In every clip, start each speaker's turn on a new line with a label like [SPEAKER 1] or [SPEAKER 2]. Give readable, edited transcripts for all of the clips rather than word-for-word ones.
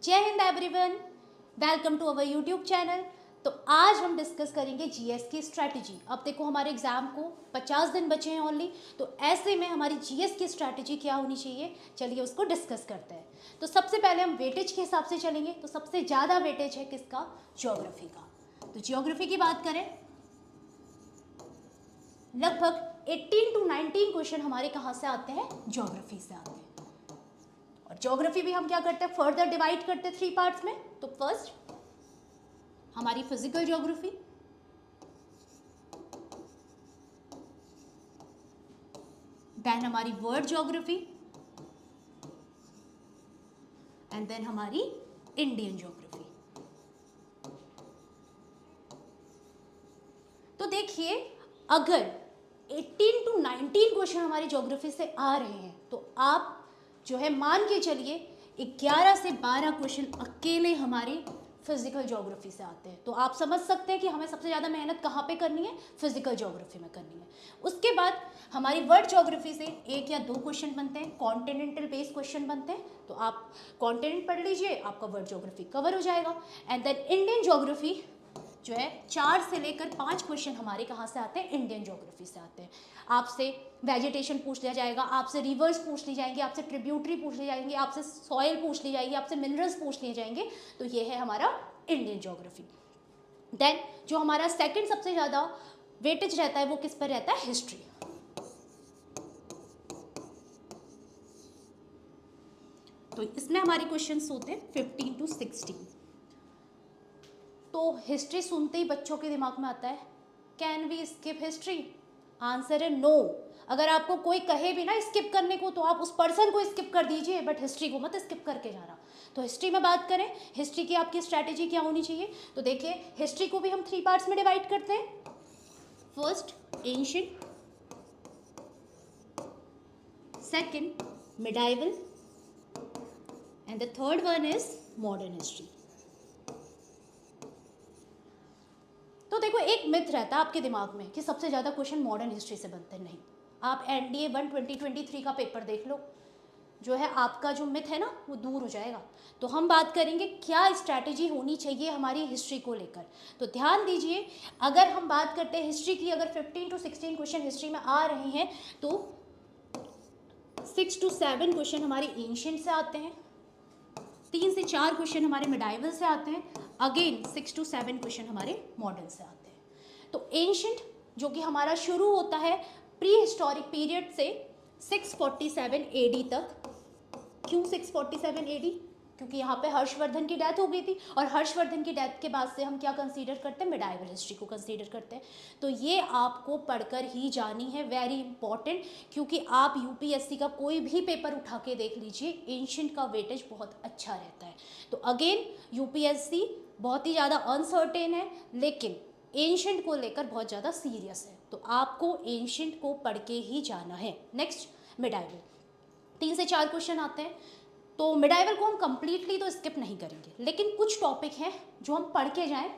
[SPEAKER 1] जय हिंद everyone, welcome to our YouTube channel. तो आज हम डिस्कस करेंगे जीएस की स्ट्रैटेजी। अब देखो हमारे एग्जाम को 50 दिन बचे हैं ओनली, तो ऐसे में हमारी जीएस की स्ट्रैटेजी क्या होनी चाहिए, चलिए उसको डिस्कस करते हैं। तो सबसे पहले हम वेटेज के हिसाब से चलेंगे। तो सबसे ज़्यादा वेटेज है किसका? ज्योग्राफी का। तो ज्योग्राफी की बात करें, लगभग 18 to 19 क्वेश्चन हमारे कहाँ से आते हैं? ज्योग्राफी से आते हैं। और ज्योग्राफी भी हम क्या करते हैं, फर्दर डिवाइड करते हैं 3 पार्ट्स में। तो फर्स्ट हमारी फिजिकल ज्योग्राफी, देन हमारी वर्ल्ड ज्योग्राफी, एंड देन हमारी इंडियन ज्योग्राफी। तो देखिए, अगर 18 to 19 क्वेश्चन हमारी ज्योग्राफी से आ रहे हैं तो आप जो है मान के चलिए 11 से 12 क्वेश्चन अकेले हमारे फिजिकल ज्योग्राफी से आते हैं। तो आप समझ सकते हैं कि हमें सबसे ज़्यादा मेहनत कहाँ पे करनी है? फिजिकल ज्योग्राफी में करनी है। उसके बाद हमारी वर्ल्ड ज्योग्राफी से 1 या 2 क्वेश्चन बनते हैं, कॉन्टिनेंटल बेस्ड क्वेश्चन बनते हैं। तो आप कॉन्टिनेंट पढ़ लीजिए, आपका वर्ल्ड ज्योग्राफी कवर हो जाएगा। एंड देन इंडियन ज्योग्राफी जो है 4 से लेकर 5 क्वेश्चन हमारे कहाँ से आते हैं? इंडियन ज्योग्राफी से आते हैं। आपसे वेजिटेशन पूछ लिया जाएगा, आपसे रिवर्स पूछ ली जाएंगी, आपसे ट्रिब्यूटरी पूछ ली जाएंगी, आपसे सॉइल पूछ ली जाएगी, आपसे मिनरल्स पूछ लिए जाएंगे। तो ये है हमारा इंडियन ज्योग्राफी। देन जो हमारा सेकंड सबसे ज़्यादा वेटेज रहता है वो किस पर रहता है? हिस्ट्री। तो इसमें हमारे क्वेश्चन होते हैं 15 to 16। तो हिस्ट्री सुनते ही बच्चों के दिमाग में आता है, can we skip history? Answer है नो। अगर आपको कोई कहे भी ना स्किप करने को तो आप उस पर्सन को स्किप कर दीजिए, बट हिस्ट्री को मत स्किप करके जाना। तो हिस्ट्री में बात करें, हिस्ट्री की आपकी स्ट्रैटेजी क्या होनी चाहिए? तो देखिए, हिस्ट्री को भी हम 3 पार्ट्स में डिवाइड करते हैं। First ancient, second medieval, and the third one is modern history. तो देखो, एक मिथ रहता है आपके दिमाग में कि सबसे ज़्यादा क्वेश्चन मॉडर्न हिस्ट्री से बनते हैं। नहीं, आप एनडीए 1 2023 का पेपर देख लो, जो है आपका जो मिथ है ना वो दूर हो जाएगा। तो हम बात करेंगे क्या स्ट्रैटेजी होनी चाहिए हमारी हिस्ट्री को लेकर। तो ध्यान दीजिए, अगर हम बात करते हैं हिस्ट्री की, अगर 15 to 16 क्वेश्चन हिस्ट्री में आ रहे हैं तो 6 to 7 क्वेश्चन हमारे एंशिएंट से आते हैं, 3 से 4 क्वेश्चन हमारे मिडाइवल से आते हैं, अगेन 6 to 7 क्वेश्चन हमारे मॉडर्न से आते हैं। तो एंशिएंट जो कि हमारा शुरू होता है प्री हिस्टोरिक पीरियड से 647 एडी तक। क्यों 647 एडी? क्योंकि यहाँ पे हर्षवर्धन की डेथ हो गई थी, और हर्षवर्धन की डेथ के बाद से हम क्या कंसीडर करते हैं? मिडाइवल हिस्ट्री को कंसीडर करते हैं। तो ये आपको पढ़कर ही जानी है, वेरी इंपॉर्टेंट। क्योंकि आप यूपीएससी का कोई भी पेपर उठा के देख लीजिए, एंशिएंट का वेटेज बहुत अच्छा रहता है। तो अगेन यूपीएससी बहुत ही ज़्यादा अनसर्टेन है, लेकिन एंशिएंट को लेकर बहुत ज़्यादा सीरियस है। तो आपको एंशिएंट को पढ़ के ही जाना है। नेक्स्ट मिडाइवल, 3 से 4 क्वेश्चन आते हैं। तो मिडाइवल को हम कंप्लीटली तो स्किप नहीं करेंगे, लेकिन कुछ टॉपिक हैं जो हम पढ़ के जाएं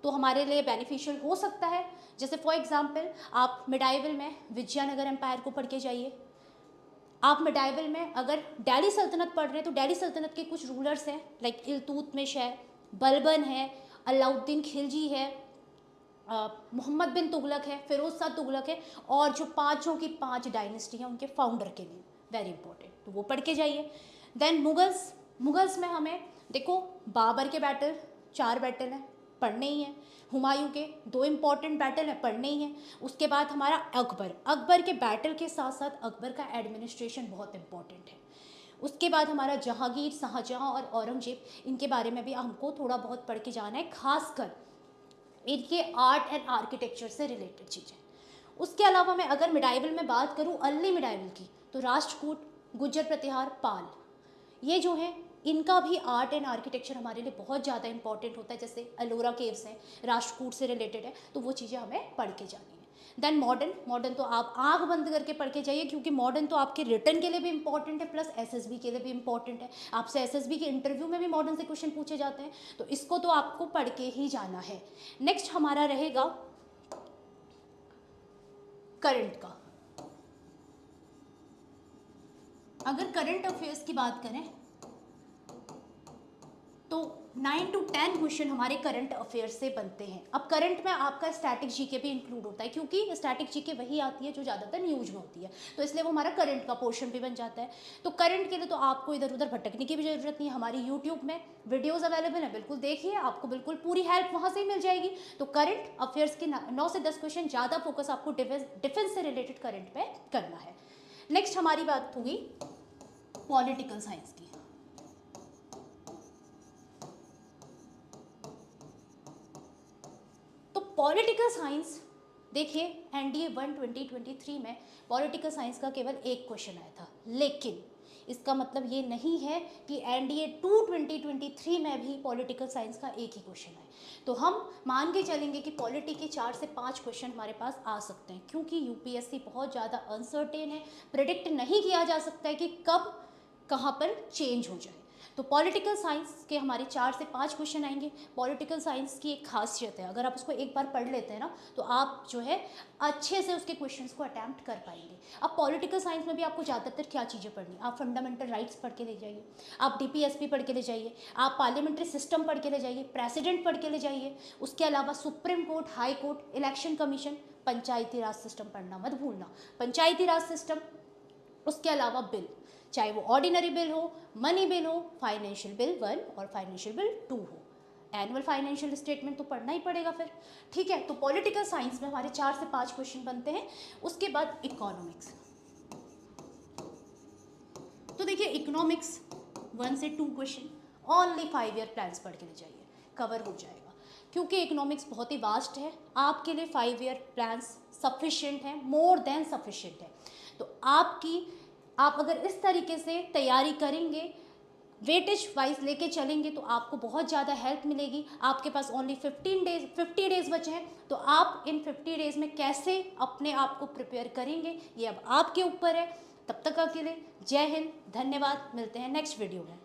[SPEAKER 1] तो हमारे लिए बेनिफिशियल हो सकता है। जैसे फॉर एग्जांपल, आप मिडाइवल में विजयनगर एम्पायर को पढ़ के जाइए। आप मिडाइवल में अगर दिल्ली सल्तनत पढ़ रहे हैं तो दिल्ली सल्तनत के कुछ रूलर्स हैं, लाइक इल्तुतमिश है, बलबन है, अलाउद्दीन खिलजी है, मोहम्मद बिन तुगलक है, फिरोज शाह तुगलक है, और जो पाँचों की 5 डायनेस्टी हैं उनके फाउंडर के लिए वेरी इंपॉर्टेंट, तो वो पढ़ के जाइए। देन मुगल्स में हमें देखो बाबर के बैटल 4 बैटल हैं, पढ़ने ही हैं। हुमायूं के 2 इंपॉर्टेंट बैटल हैं, पढ़ने ही हैं। उसके बाद हमारा अकबर के बैटल के साथ साथ अकबर का एडमिनिस्ट्रेशन बहुत इंपॉर्टेंट है। उसके बाद हमारा जहांगीर, शाहजहां और औरंगजेब, इनके बारे में भी हमको थोड़ा बहुत पढ़ के जाना है, खासकर इनके आर्ट एंड आर्किटेक्चर से रिलेटेड चीज़ें। उसके अलावा मैं अगर मिडाइवल में बात करूँ, अर्ली मिडाइवल की, तो राष्ट्रकूट, गुज्जर प्रतिहार, पाल, ये जो है इनका भी आर्ट एंड आर्किटेक्चर हमारे लिए बहुत ज़्यादा इंपॉर्टेंट होता है। जैसे अलोरा केव्स हैं, राष्ट्रकूट से रिलेटेड है, तो वो चीज़ें हमें पढ़ के जानी है। देन मॉडर्न तो आप आँख बंद करके पढ़ के जाइए, क्योंकि मॉडर्न तो आपके रिटर्न के लिए भी इंपॉर्टेंट है, प्लस एसएसबी के लिए भी इंपॉर्टेंट है। आपसे एसएसबी के इंटरव्यू में भी मॉडर्न से क्वेश्चन पूछे जाते हैं, तो इसको तो आपको पढ़ के ही जाना है। नेक्स्ट हमारा रहेगा करंट का। अगर करंट अफेयर्स की बात करें 9 to 10 क्वेश्चन हमारे करंट अफेयर्स से बनते हैं। अब करंट में आपका स्टैटिक जीके भी इंक्लूड होता है, क्योंकि स्टैटिक जीके वही आती है जो ज़्यादातर न्यूज में होती है, तो इसलिए वो हमारा करंट का पोर्शन भी बन जाता है। तो करंट के लिए तो आपको इधर उधर भटकने की भी ज़रूरत नहीं है, हमारी यूट्यूब में वीडियोज़ अवेलेबल है, बिल्कुल देखिए, आपको बिल्कुल पूरी हेल्प वहाँ से ही मिल जाएगी। तो करंट अफेयर्स के 9 से 10 क्वेश्चन, ज़्यादा फोकस आपको डिफेंस से रिलेटेड करंट पे करना है। नेक्स्ट हमारी बात होगी पॉलिटिकल साइंस की। तो पॉलिटिकल साइंस देखिए, एनडीए 1 2023 में पॉलिटिकल साइंस का केवल एक क्वेश्चन आया था, लेकिन इसका मतलब ये नहीं है कि एनडीए 2 2023 में भी पॉलिटिकल साइंस का एक ही क्वेश्चन आए। तो हम मान के चलेंगे कि पॉलिटी के 4 से 5 क्वेश्चन हमारे पास आ सकते हैं, क्योंकि यूपीएससी बहुत ज़्यादा अनसर्टेन है, प्रिडिक्ट नहीं किया जा सकता है कि कब कहाँ पर चेंज हो जाए। तो पॉलिटिकल साइंस के हमारे 4 से 5 क्वेश्चन आएंगे। पॉलिटिकल साइंस की एक खासियत है, अगर आप उसको एक बार पढ़ लेते हैं ना, तो आप जो है अच्छे से उसके क्वेश्चंस को अटैम्प्ट कर पाएंगे। अब पॉलिटिकल साइंस में भी आपको ज़्यादातर क्या चीज़ें पढ़नी, आप फंडामेंटल राइट्स पढ़ के ले जाइए, आप डीपीएसपी पढ़ के ले जाइए, आप पार्लियामेंट्री सिस्टम पढ़ के ले जाइए, प्रेसिडेंट पढ़ के ले जाइए, उसके अलावा supreme court, high court, election commission, Panchayati Raj system पढ़ना मत भूलना, पंचायती राज सिस्टम, उसके अलावा बिल, चाहे वो ऑर्डिनरी बिल हो, मनी बिल हो, फाइनेंशियल बिल 1 और फाइनेंशियल बिल 2 हो, एनुअल फाइनेंशियल स्टेटमेंट तो पढ़ना ही पड़ेगा फिर, ठीक है। तो पॉलिटिकल साइंस में हमारे 4 से 5 क्वेश्चन बनते हैं। उसके बाद इकोनॉमिक्स, तो देखिए इकोनॉमिक्स 1 से 2 क्वेश्चन, ओनली 5 ईयर प्लान्स पढ़ के ले जाइए, कवर हो जाएगा, क्योंकि इकोनॉमिक्स बहुत ही वास्ट है, आपके लिए 5 ईयर प्लान्स सफिशिएंट है, मोर देन सफिशिएंट है। तो आप अगर इस तरीके से तैयारी करेंगे, वेटेज वाइज लेके चलेंगे, तो आपको बहुत ज़्यादा हेल्प मिलेगी। आपके पास ओनली 50 डेज बचे हैं, तो आप इन 50 डेज में कैसे अपने आप को प्रिपेयर करेंगे, ये अब आपके ऊपर है। तब तक के लिए जय हिंद, धन्यवाद, मिलते हैं नेक्स्ट वीडियो में।